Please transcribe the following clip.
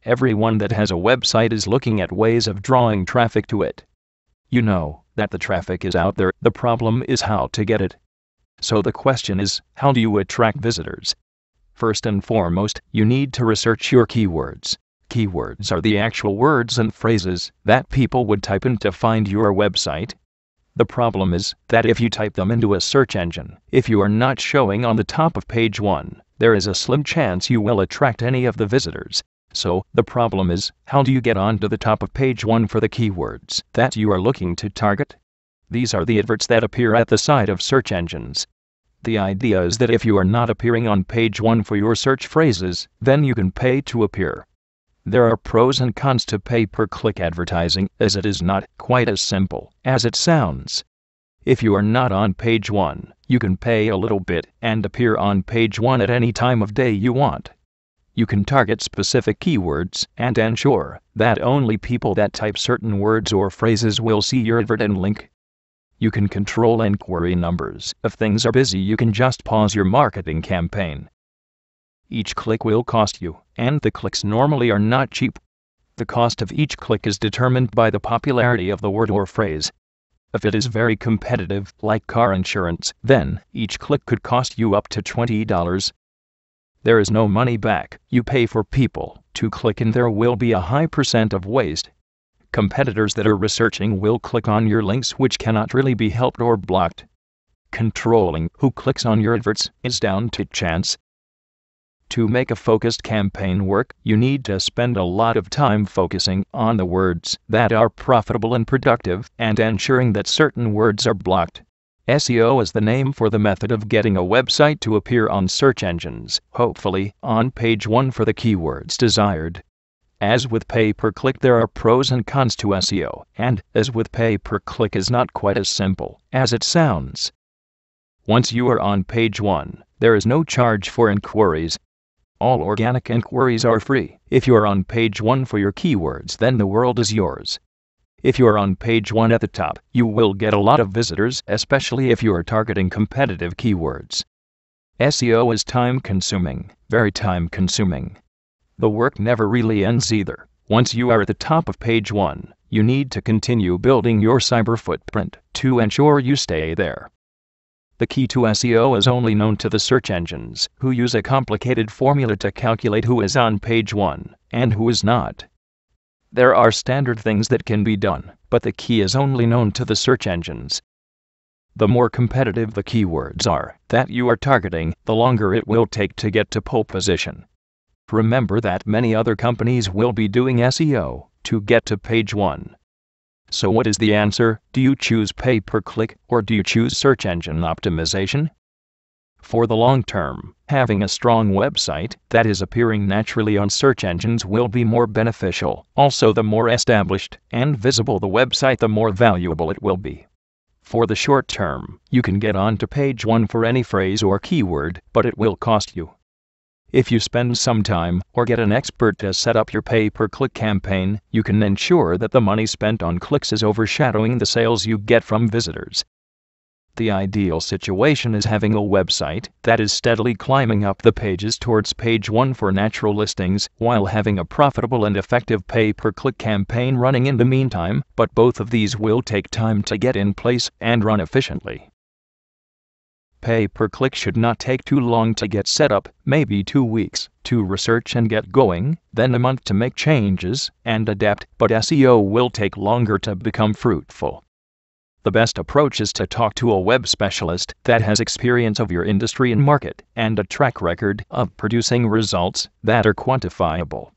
Everyone that has a website is looking at ways of drawing traffic to it. You know that the traffic is out there, the problem is how to get it. So the question is, how do you attract visitors? First and foremost, you need to research your keywords. Keywords are the actual words and phrases that people would type in to find your website. The problem is that if you type them into a search engine, if you are not showing on the top of page 1, there is a slim chance you will attract any of the visitors. So, the problem is, how do you get onto the top of page 1 for the keywords that you are looking to target? These are the adverts that appear at the side of search engines. The idea is that if you are not appearing on page 1 for your search phrases, then you can pay to appear. There are pros and cons to pay-per-click advertising, as it is not quite as simple as it sounds. If you are not on page 1, you can pay a little bit and appear on page 1 at any time of day you want. You can target specific keywords and ensure that only people that type certain words or phrases will see your advert and link. You can control inquiry numbers. If things are busy, you can just pause your marketing campaign. Each click will cost you, and the clicks normally are not cheap. The cost of each click is determined by the popularity of the word or phrase. If it is very competitive, like car insurance, then each click could cost you up to $20. There is no money back. You pay for people to click and there will be a high % of waste. Competitors that are researching will click on your links which cannot really be helped or blocked. Controlling who clicks on your adverts is down to chance. To make a focused campaign work, you need to spend a lot of time focusing on the words that are profitable and productive and ensuring that certain words are blocked. SEO is the name for the method of getting a website to appear on search engines, hopefully on page 1 for the keywords desired. As with pay-per-click, there are pros and cons to SEO, and, as with pay-per-click, is not quite as simple as it sounds. Once you are on page 1, there is no charge for inquiries. All organic inquiries are free. If you are on page 1 for your keywords, then the world is yours. If you are on page 1 at the top, you will get a lot of visitors, especially if you are targeting competitive keywords. SEO is time-consuming, very time-consuming. The work never really ends either. Once you are at the top of page 1, you need to continue building your cyber footprint to ensure you stay there. The key to SEO is only known to the search engines, who use a complicated formula to calculate who is on page 1 and who is not. There are standard things that can be done, but the key is only known to the search engines. The more competitive the keywords are that you are targeting, the longer it will take to get to pole position. Remember that many other companies will be doing SEO to get to page 1. So what is the answer? Do you choose pay-per-click or do you choose search engine optimization? For the long term, having a strong website that is appearing naturally on search engines will be more beneficial. Also, the more established and visible the website, the more valuable it will be. For the short term, you can get onto page 1 for any phrase or keyword, but it will cost you. If you spend some time or get an expert to set up your pay-per-click campaign, you can ensure that the money spent on clicks is overshadowing the sales you get from visitors. The ideal situation is having a website that is steadily climbing up the pages towards page 1 for natural listings, while having a profitable and effective pay-per-click campaign running in the meantime, but both of these will take time to get in place and run efficiently. Pay-per-click should not take too long to get set up, maybe 2 weeks to research and get going, then a month to make changes and adapt, but SEO will take longer to become fruitful. The best approach is to talk to a web specialist that has experience of your industry and market and a track record of producing results that are quantifiable.